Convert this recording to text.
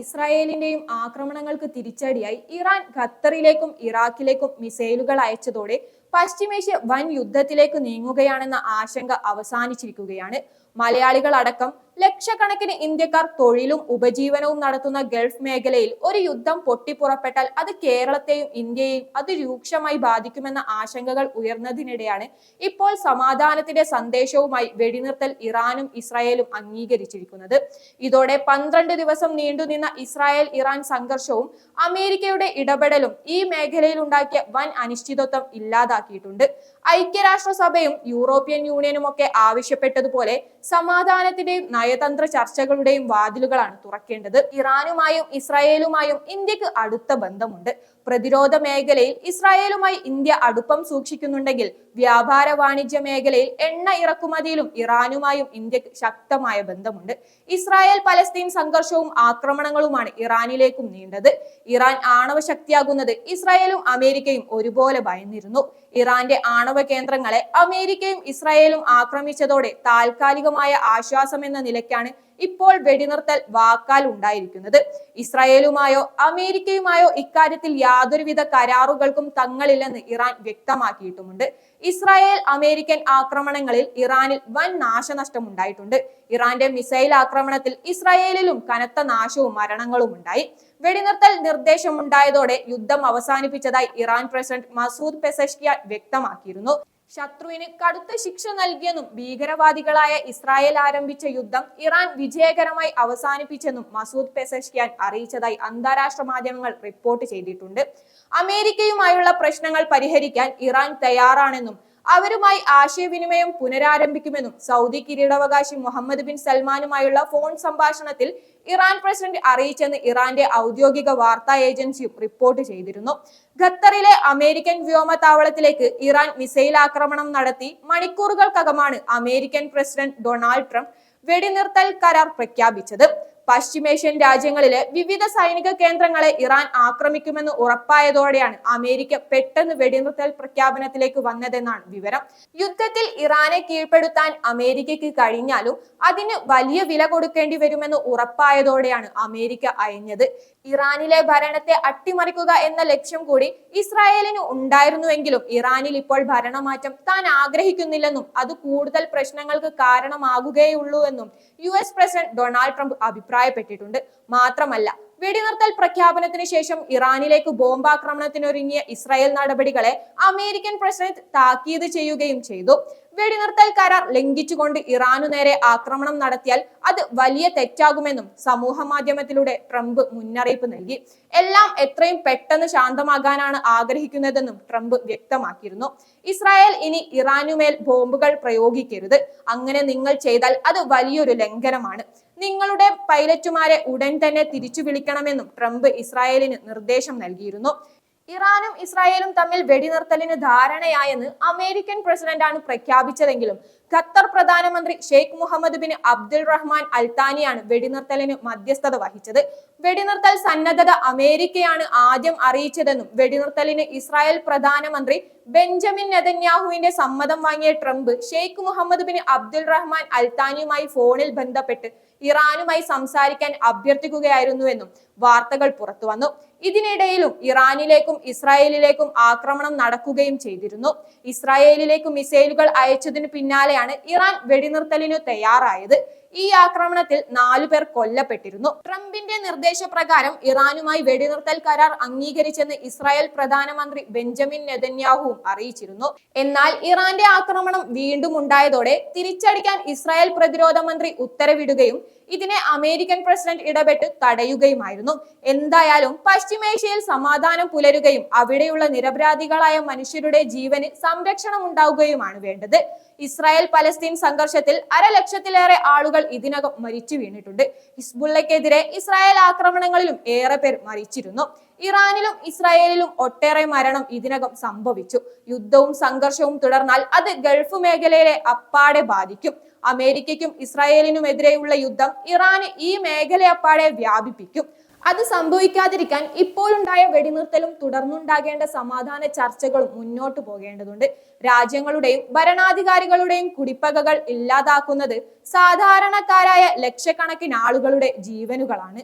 ഇസ്രായേലിന്റെയും ആക്രമണങ്ങൾക്ക് തിരിച്ചടിയായി ഇറാൻ ഖത്തറിലേക്കും ഇറാഖിലേക്കും മിസൈലുകൾ അയച്ചതോടെ പശ്ചിമേഷ്യ വൻ യുദ്ധത്തിലേക്ക് നീങ്ങുകയാണെന്ന ആശങ്ക അവസാനിച്ചിരിക്കുകയാണ്. മലയാളികൾ അടക്കം ലക്ഷക്കണക്കിന് ഇന്ത്യക്കാർ തൊഴിലും ഉപജീവനവും നടത്തുന്ന ഗൾഫ് മേഖലയിൽ ഒരു യുദ്ധം പൊട്ടിപ്പുറപ്പെട്ടാൽ അത് കേരളത്തെയും ഇന്ത്യയെയും അതിരൂക്ഷമായി ബാധിക്കുമെന്ന ആശങ്കകൾ ഉയർന്നതിനിടെയാണ് ഇപ്പോൾ സമാധാനത്തിന്റെ സന്ദേശവുമായി വെടിനിർത്തൽ ഇറാനും ഇസ്രായേലും അംഗീകരിച്ചിരിക്കുന്നത്. ഇതോടെ 12 ദിവസം നീണ്ടുനിന്ന ഇസ്രായേൽ ഇറാൻ സംഘർഷവും അമേരിക്കയുടെ ഇടപെടലും ഈ മേഖലയിൽ ഉണ്ടാക്കിയ വൻ അനിശ്ചിതത്വം ഇല്ലാതാക്കിയിട്ടുണ്ട്. ഐക്യരാഷ്ട്രസഭയും യൂറോപ്യൻ യൂണിയനും ഒക്കെ ആവശ്യപ്പെട്ടതുപോലെ സമാധാനത്തിന്റെയും നയതന്ത്ര ചർച്ചകളുടെയും വാതിലുകളാണ് തുറക്കേണ്ടത്. ഇറാനുമായും ഇസ്രായേലുമായും ഇന്ത്യക്ക് അടുത്ത ബന്ധമുണ്ട്. പ്രതിരോധ മേഖലയിൽ ഇസ്രായേലുമായി ഇന്ത്യ അടുപ്പം സൂക്ഷിക്കുന്നുണ്ടെങ്കിൽ വ്യാപാര വാണിജ്യ മേഖലയിൽ എണ്ണ ഇറക്കുമതിയിലും ഇറാനുമായും ഇന്ത്യക്ക് ശക്തമായ ബന്ധമുണ്ട്. ഇസ്രായേൽ പലസ്തീൻ സംഘർഷവും ആക്രമണങ്ങളുമാണ് ഇറാനിലേക്കും നീണ്ടത്. ഇറാൻ ആണവ ശക്തിയാകുന്നത് ഇസ്രായേലും അമേരിക്കയും ഒരുപോലെ ഭയന്നിരുന്നു. ഇറാന്റെ ആണവ കേന്ദ്രങ്ങളെ അമേരിക്കയും ഇസ്രായേലും ആക്രമിച്ചതോടെ താൽക്കാലികമായ ആശ്വാസം എന്ന നിലയ്ക്കാണ് ഇപ്പോൾ വെടിനിർത്തൽ വാക്കാൽ ഉണ്ടായിരിക്കുന്നത്. ഇസ്രായേലുമായോ അമേരിക്കയുമായോ ഇക്കാര്യത്തിൽ യാതൊരുവിധ കരാറുകൾക്കും തങ്ങളില്ലെന്ന് ഇറാൻ വ്യക്തമാക്കിയിട്ടുമുണ്ട്. ഇസ്രായേൽ അമേരിക്കൻ ആക്രമണങ്ങളിൽ ഇറാനിൽ വൻ നാശനഷ്ടം ഉണ്ടായിട്ടുണ്ട്. ഇറാന്റെ മിസൈൽ ആക്രമണത്തിൽ ഇസ്രായേലിലും കനത്ത നാശവും മരണങ്ങളും ഉണ്ടായി. വെടിനിർത്തൽ നിർദ്ദേശമുണ്ടായതോടെ യുദ്ധം അവസാനിപ്പിച്ചതായി ഇറാൻ പ്രസിഡന്റ് മസൂദ് പെസഷ്കിയാൻ വ്യക്തമാക്കിയിരുന്നു. ശത്രുവിന് കടുത്ത ശിക്ഷ നൽകിയെന്നും ഭീകരവാദികളായ ഇസ്രായേൽ ആരംഭിച്ച യുദ്ധം ഇറാൻ വിജയകരമായി അവസാനിപ്പിച്ചെന്നും മസൂദ് പെസഷ്കിയാൻ അറിയിച്ചതായി അന്താരാഷ്ട്ര മാധ്യമങ്ങൾ റിപ്പോർട്ട് ചെയ്തിട്ടുണ്ട്. അമേരിക്കയുമായുള്ള പ്രശ്നങ്ങൾ പരിഹരിക്കാൻ ഇറാൻ തയ്യാറാണെന്നും അവരുമായി ആശയവിനിമയം പുനരാരംഭിക്കുമെന്നും സൗദി കിരീടാവകാശി മുഹമ്മദ് ബിൻ സൽമാനുമായുള്ള ഫോൺ സംഭാഷണത്തിൽ ഇറാൻ പ്രസിഡന്റ് അറിയിച്ചെന്ന് ഇറാന്റെ ഔദ്യോഗിക വാർത്താ ഏജൻസിയും റിപ്പോർട്ട് ചെയ്തിരുന്നു. ഖത്തറിലെ അമേരിക്കൻ വ്യോമതാവളത്തിലേക്ക് ഇറാൻ മിസൈൽ ആക്രമണം നടത്തി മണിക്കൂറുകൾക്കകമാണ് അമേരിക്കൻ പ്രസിഡന്റ് ഡൊണാൾഡ് ട്രംപ് വെടിനിർത്തൽ കരാർ പ്രഖ്യാപിച്ചത്. പശ്ചിമേഷ്യൻ രാജ്യങ്ങളിലെ വിവിധ സൈനിക കേന്ദ്രങ്ങളെ ഇറാൻ ആക്രമിക്കുമെന്ന് ഉറപ്പായതോടെയാണ് അമേരിക്ക പെട്ടെന്ന് വെടിനിർത്തൽ പ്രഖ്യാപനത്തിലേക്ക് വന്നതെന്നാണ് വിവരം. യുദ്ധത്തിൽ ഇറാനെ കീഴ്പ്പെടുത്താൻ അമേരിക്കയ്ക്ക് കഴിഞ്ഞാലും അതിന് വലിയ വില കൊടുക്കേണ്ടി വരുമെന്ന് ഉറപ്പായതോടെയാണ് അമേരിക്ക അയഞ്ഞത്. ഇറാനിലെ ഭരണത്തെ അട്ടിമറിക്കുക എന്ന ലക്ഷ്യം കൂടി ഇസ്രായേലിന് ഉണ്ടായിരുന്നുവെങ്കിലും ഇറാനിൽ ഇപ്പോൾ ഭരണമാറ്റം താൻ ആഗ്രഹിക്കുന്നില്ലെന്നും അത് കൂടുതൽ പ്രശ്നങ്ങൾക്ക് കാരണമാകുകയുള്ളൂ എന്നും US പ്രസിഡന്റ് ഡൊണാൾഡ് ട്രംപ് അഭിപ്രായപ്പെട്ടിട്ടുണ്ട്. മാത്രമല്ല, വെടിനിർത്തൽ പ്രഖ്യാപനത്തിന് ശേഷം ഇറാനിലേക്ക് ബോംബാക്രമണത്തിനൊരുങ്ങിയ ഇസ്രായേൽ നടപടികളെ അമേരിക്കൻ പ്രസിഡന്റ് താക്കീത് ചെയ്യുകയും ചെയ്തു. വെടിനിർത്തൽ കരാർ ലംഘിച്ചുകൊണ്ട് ഇറാനു നേരെ ആക്രമണം നടത്തിയാൽ അത് വലിയ തെറ്റാകുമെന്നും സമൂഹ മാധ്യമത്തിലൂടെ ട്രംപ് മുന്നറിയിപ്പ് നൽകി. എല്ലാം എത്രയും പെട്ടെന്ന് ശാന്തമാകാനാണ് ആഗ്രഹിക്കുന്നതെന്നും ട്രംപ് വ്യക്തമാക്കിയിരുന്നു. ഇസ്രായേൽ ഇനി ഇറാനുമേൽ ബോംബുകൾ പ്രയോഗിക്കരുത്. അങ്ങനെ നിങ്ങൾ ചെയ്താൽ അത് വലിയൊരു ലംഘനമാണ്. നിങ്ങളുടെ പൈലറ്റുമാരെ ഉടൻ തന്നെ തിരിച്ചു വിളിക്കണമെന്നും ട്രംപ് ഇസ്രായേലിന് നിർദ്ദേശം നൽകിയിരുന്നു. ഇറാനും ഇസ്രായേലും തമ്മിൽ വെടിനിർത്തലിന് ധാരണയായെന്ന് അമേരിക്കൻ പ്രസിഡന്റാണ് പ്രഖ്യാപിച്ചതെങ്കിലും ഖത്തർ പ്രധാനമന്ത്രി Sheikh Mohammed bin Abdul Rahman അൽത്താനിയാണ് വെടിനിർത്തലിന് മധ്യസ്ഥത വഹിച്ചത്. വെടിനിർത്തൽ സന്നദ്ധത അമേരിക്കയാണ് ആദ്യം അറിയിച്ചതെന്നും വെടിനിർത്തലിന് ഇസ്രായേൽ പ്രധാനമന്ത്രി ബെഞ്ചമിൻ നെതന്യാഹുവിന്റെ സമ്മതം വാങ്ങിയ Trump Sheikh Mohammed bin Abdul Rahman അൽത്താനിയുമായി ഫോണിൽ ബന്ധപ്പെട്ട് ഇറാനുമായി സംസാരിക്കാൻ അഭ്യർത്ഥിക്കുകയായിരുന്നുവെന്നും വാർത്തകൾ പുറത്തു വന്നു. ഇതിനിടയിലും ഇറാനിലേക്കും ഇസ്രായേലിലേക്കും ആക്രമണം നടക്കുകയും ചെയ്തിരുന്നു. ഇസ്രായേലിലേക്ക് മിസൈലുകൾ അയച്ചതിന് പിന്നാലെയാണ് ഇറാൻ വെടിനിർത്തലിനു തയ്യാറായത്. ഈ ആക്രമണത്തിൽ 4 പേർ കൊല്ലപ്പെട്ടിരുന്നു. ട്രംപിന്റെ നിർദ്ദേശപ്രകാരം ഇറാനുമായി വെടിനിർത്തൽ കരാർ അംഗീകരിച്ചെന്ന് ഇസ്രായേൽ പ്രധാനമന്ത്രി ബെഞ്ചമിൻ നെതന്യാഹുവും അറിയിച്ചിരുന്നു. എന്നാൽ ഇറാന്റെ ആക്രമണം വീണ്ടും ഉണ്ടായതോടെ തിരിച്ചടിക്കാൻ ഇസ്രായേൽ പ്രതിരോധ മന്ത്രി ഉത്തരവിടുകയും ഇതിനെ അമേരിക്കൻ പ്രസിഡന്റ് ഇടപെട്ട് തടയുകയുമായിരുന്നു. എന്തായാലും പശ്ചിമേഷ്യയിൽ സമാധാനം പുലരുകയും അവിടെയുള്ള നിരപരാധികളായ മനുഷ്യരുടെ ജീവന് സംരക്ഷണം ഉണ്ടാവുകയുമാണ് വേണ്ടത്. ഇസ്രായേൽ പലസ്തീൻ സംഘർഷത്തിൽ 1.5 ലക്ഷത്തിലേറെ ആളുകൾ ഇതിനകം മരിച്ചു വീണിട്ടുണ്ട്. ഹിസ്ബുള്ളക്കെതിരെ ഇസ്രായേൽ ആക്രമണങ്ങളിലും ഏറെ പേർ മരിച്ചിരുന്നു. ഇറാനിലും ഇസ്രായേലിലും ഒട്ടേറെ മരണം ഇതിനകം സംഭവിച്ചു. യുദ്ധവും സംഘർഷവും തുടർന്നാൽ അത് ഗൾഫ് മേഖലയിലെ അപ്പാടെ ബാധിക്കും. അമേരിക്കയ്ക്കും ഇസ്രായേലിനുമെതിരെയുള്ള യുദ്ധം ഇറാന് ഈ മേഖലയപ്പാടെ വ്യാപിപ്പിക്കും. അത് സംഭവിക്കാതിരിക്കാൻ ഇപ്പോഴുണ്ടായ വെടിനിർത്തലും തുടർന്നുണ്ടാകേണ്ട സമാധാന ചർച്ചകളും മുന്നോട്ടു പോകേണ്ടതുണ്ട്. രാജ്യങ്ങളുടെയും ഭരണാധികാരികളുടെയും കുടിപ്പകകൾ ഇല്ലാതാക്കുന്നത് സാധാരണക്കാരായ ലക്ഷക്കണക്കിന് ആളുകളുടെ ജീവനുകളാണ്.